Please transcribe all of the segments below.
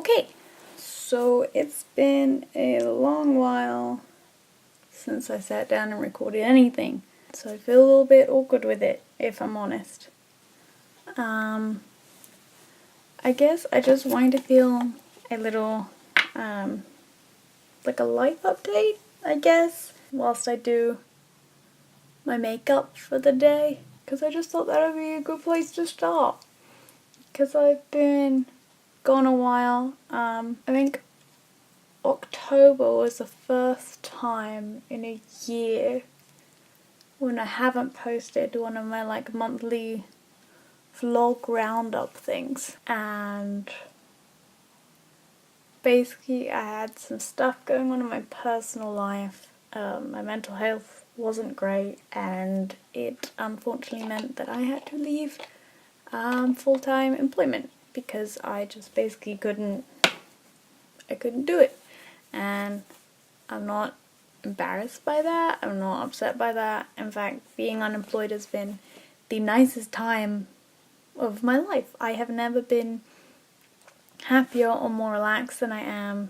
Okay, so it's been a long while since I sat down and recorded anything, so I feel a little bit awkward with it, if I'm honest. I guess I just wanted to feel a little, like a life update, I guess, whilst I do my makeup for the day, because I just thought that would be a good place to start, because I've been gone a while. I think October was the first time in a year when I haven't posted one of my monthly vlog roundup things, and basically I had some stuff going on in my personal life. My mental health wasn't great, and it unfortunately meant that I had to leave full-time employment because I just basically couldn't do it. And I'm not embarrassed by that, I'm not upset by that. In fact, being unemployed has been the nicest time of my life. I have never been happier or more relaxed than I am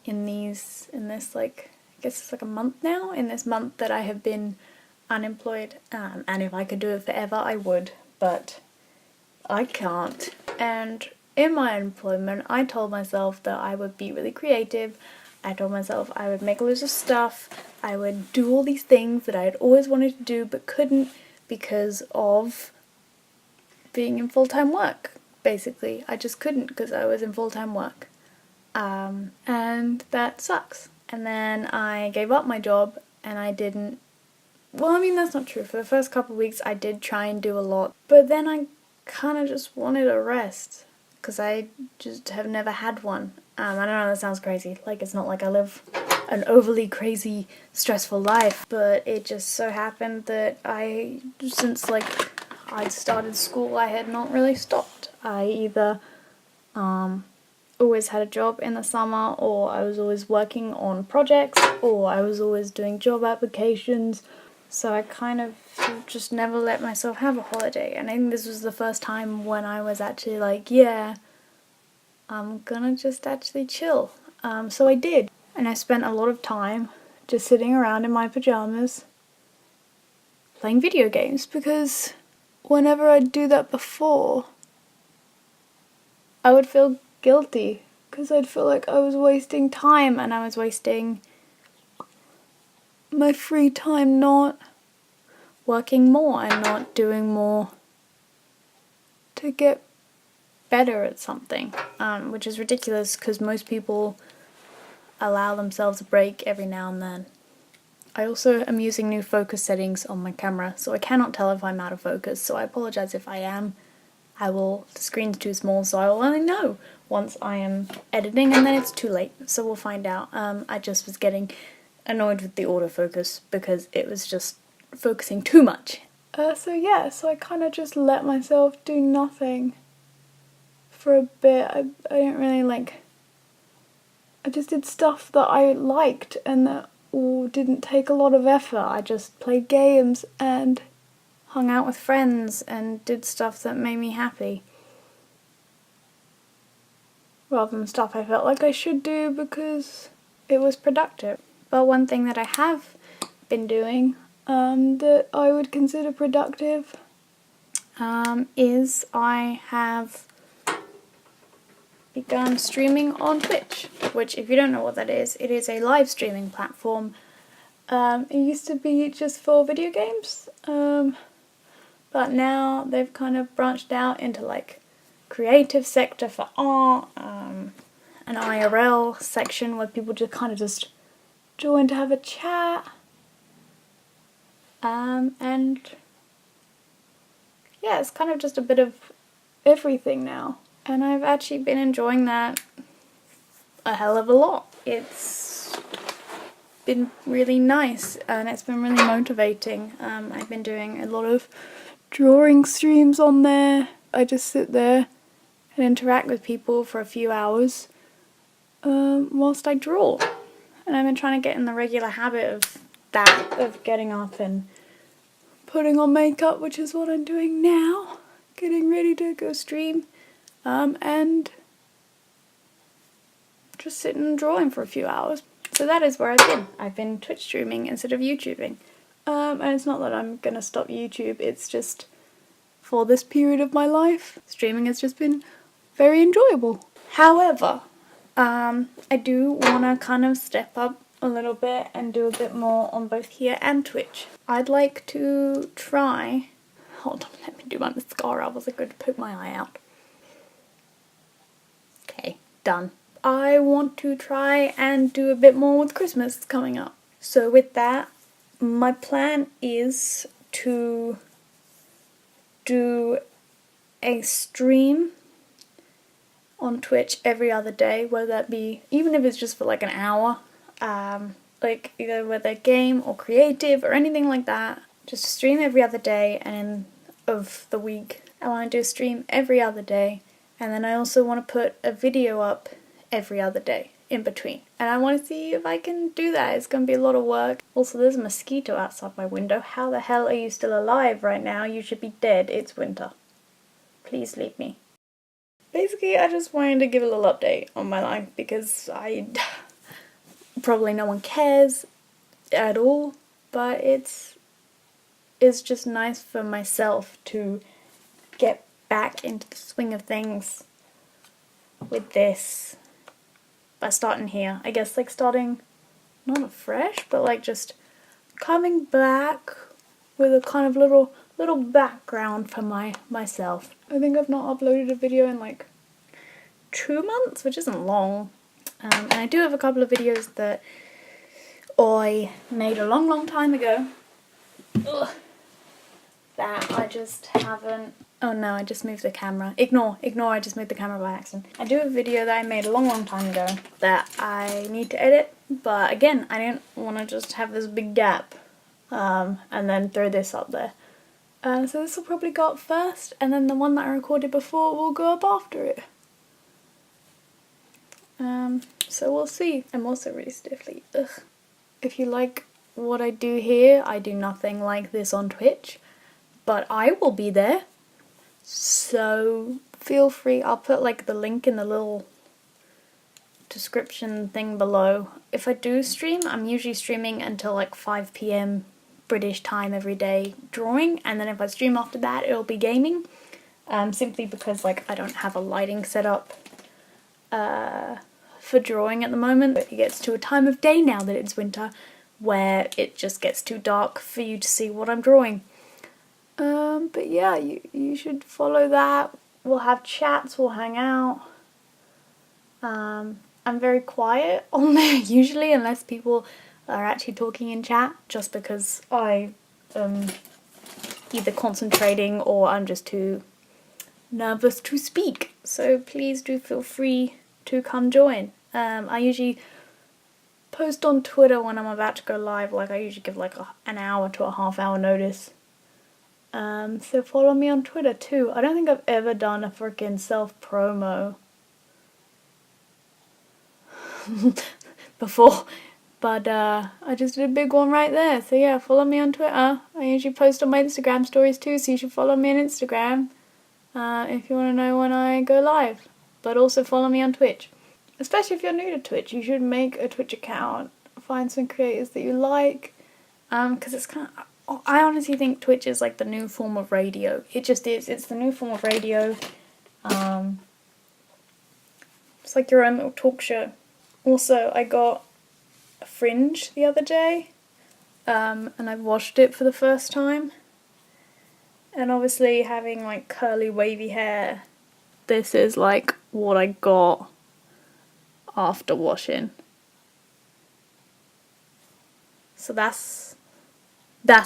in this I guess it's like a month now, in this month that I have been unemployed. And if I could do it forever, I would, but I can't. And in my unemployment, I told myself that I would be really creative. I told myself I would make loads of stuff. I would do all these things that I had always wanted to do but couldn't because of being in full-time work, basically. I just couldn't because I was in full-time work. And that sucks. And then I gave up my job and I didn't... Well, I mean, that's not true. For the first couple of weeks, I did try and do a lot. But then I kind of just wanted a rest because I just have never had one. I don't know, that sounds crazy. It's not like I live an overly crazy, stressful life. But it just so happened that since I'd started school, I had not really stopped. I either always had a job in the summer, or I was always working on projects, or I was always doing job applications. So I kind of just never let myself have a holiday. And I think this was the first time when I was actually yeah, I'm gonna just actually chill. So I did. And I spent a lot of time just sitting around in my pajamas playing video games, because whenever I'd do that before, I would feel guilty because I'd feel like I was wasting time, and I was wasting my free time not working more and not doing more to get better at something, which is ridiculous because most people allow themselves a break every now and then. I also am using new focus settings on my camera, so I cannot tell if I'm out of focus, so I apologise if I am. The screen's too small, so I will only know once I am editing, and then it's too late, so we'll find out. I just was getting annoyed with the autofocus because it was just focusing too much. So I kind of just let myself do nothing for a bit. I didn't really I just did stuff that I liked and that didn't take a lot of effort. I just played games and hung out with friends and did stuff that made me happy, rather than stuff I felt like I should do because it was productive. But one thing that I have been doing that I would consider productive is I have begun streaming on Twitch, which, if you don't know what that is, it is a live streaming platform. It used to be just for video games, but now they've kind of branched out into creative sector for art, an IRL section where people just join to have a chat, and yeah, it's kind of just a bit of everything now, and I've actually been enjoying that a hell of a lot. It's been really nice and it's been really motivating. I've been doing a lot of drawing streams on there. I just sit there and interact with people for a few hours whilst I draw. And I've been trying to get in the regular habit of that, of getting up and putting on makeup, which is what I'm doing now, getting ready to go stream. And just sitting and drawing for a few hours. So that is where I've been. I've been Twitch streaming instead of YouTubing. And it's not that I'm gonna stop YouTube, it's just for this period of my life, streaming has just been very enjoyable. However, I do want to kind of step up a little bit and do a bit more on both here and Twitch. I'd like to try... Hold on, let me do my mascara. I wasn't going to poke my eye out. Okay, done. I want to try and do a bit more with Christmas coming up. So with that, my plan is to do a stream on Twitch every other day, whether that be, even if it's just for like an hour, like either whether game or creative or anything like that, just stream every other day and of the week. I want to do a stream every other day, and then I also want to put a video up every other day in between. And I want to see if I can do that. It's going to be a lot of work. Also, there's a mosquito outside my window. How the hell are you still alive right now? You should be dead. It's winter. Please leave me. Basically, I just wanted to give a little update on my life because probably no one cares at all, but it's just nice for myself to get back into the swing of things with this by starting here. I guess like starting not afresh, but like just coming back with a kind of little background for myself. I think I've not uploaded a video in like 2 months, which isn't long. And I do have a couple of videos that I made a long time ago. Ugh. That I just haven't... Oh no, I just moved the camera. Ignore, I just moved the camera by accident. I do have a video that I made a long time ago that I need to edit, but again, I didn't want to just have this big gap and then throw this up there. So this will probably go up first, and then the one that I recorded before will go up after it. So we'll see. I'm also really stiffly. Ugh. If you like what I do here, I do nothing like this on Twitch, but I will be there. So feel free. I'll put like the link in the little description thing below. If I do stream, I'm usually streaming until like 5 PM British time every day drawing, and then if I stream after that it'll be gaming, simply because like I don't have a lighting set up for drawing at the moment. It gets to a time of day now that it's winter where it just gets too dark for you to see what I'm drawing. But yeah, you should follow that. We'll have chats, we'll hang out. I'm very quiet on there usually, unless people are actually talking in chat, just because I am either concentrating or I'm just too nervous to speak. So please do feel free to come join. I usually post on Twitter when I'm about to go live. Like I usually give like an hour to a half-hour notice. So follow me on Twitter too. I don't think I've ever done a freaking self-promo before, but I just did a big one right there. So yeah, follow me on Twitter. I usually post on my Instagram stories too, so you should follow me on Instagram if you want to know when I go live. But also follow me on Twitch. Especially if you're new to Twitch, you should make a Twitch account. Find some creators that you like, because it's kind of... I honestly think Twitch is like the new form of radio. It just is. It's the new form of radio. It's like your own little talk show. Also, I got a Fringe the other day, and I watched it for the first time. And obviously having like curly wavy hair, this is like what I got after washing. So that's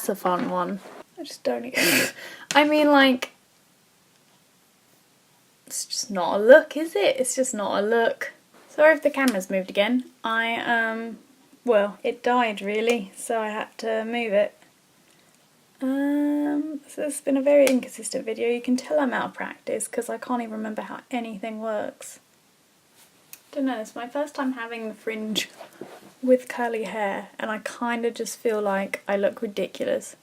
a fun one. I just don't even... I mean, like, it's just not a look, is it? It's just not a look. Sorry if the camera's moved again. Well, it died really, so I had to move it. So it's been a very inconsistent video. You can tell I'm out of practice because I can't even remember how anything works. Don't know, it's my first time having the Fringe with curly hair, and I kind of just feel like I look ridiculous.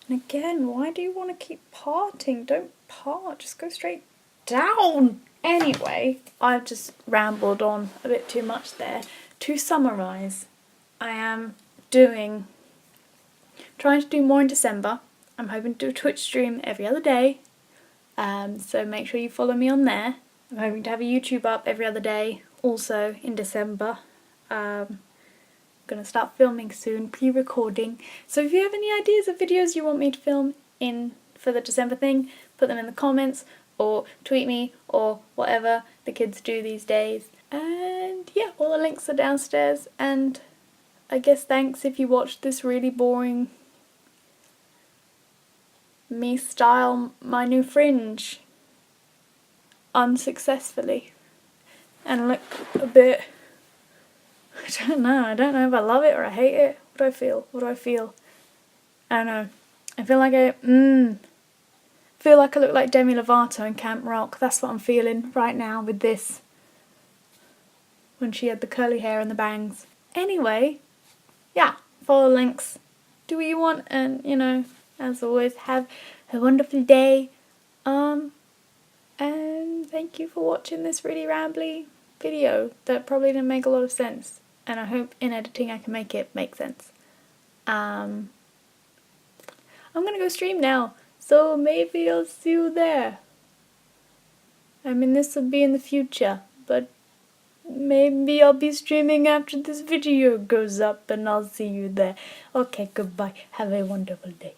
And again, why do you want to keep parting? Don't part, just go straight down. Anyway, I've just rambled on a bit too much there. To summarise, I am trying to do more in December. I'm hoping to do a Twitch stream every other day, so make sure you follow me on there. I'm hoping to have a YouTube up every other day, also in December. I'm going to start filming soon, pre-recording. So if you have any ideas of videos you want me to film in for the December thing, put them in the comments, or tweet me, or whatever the kids do these days. And yeah, all the links are downstairs, and I guess thanks if you watched this really boring me style my new fringe unsuccessfully and look a bit, I don't know if I love it or I hate it. What do I feel? I don't know. I feel like I look like Demi Lovato in Camp Rock. That's what I'm feeling right now with this, when she had the curly hair and the bangs. Anyway, yeah, follow the links, do what you want, and you know, as always, have a wonderful day. And thank you for watching this really rambly video that probably didn't make a lot of sense, and I hope in editing I can make it make sense. I'm gonna go stream now, so maybe I'll see you there. I mean, this will be in the future, but maybe I'll be streaming after this video goes up and I'll see you there. Okay, goodbye. Have a wonderful day.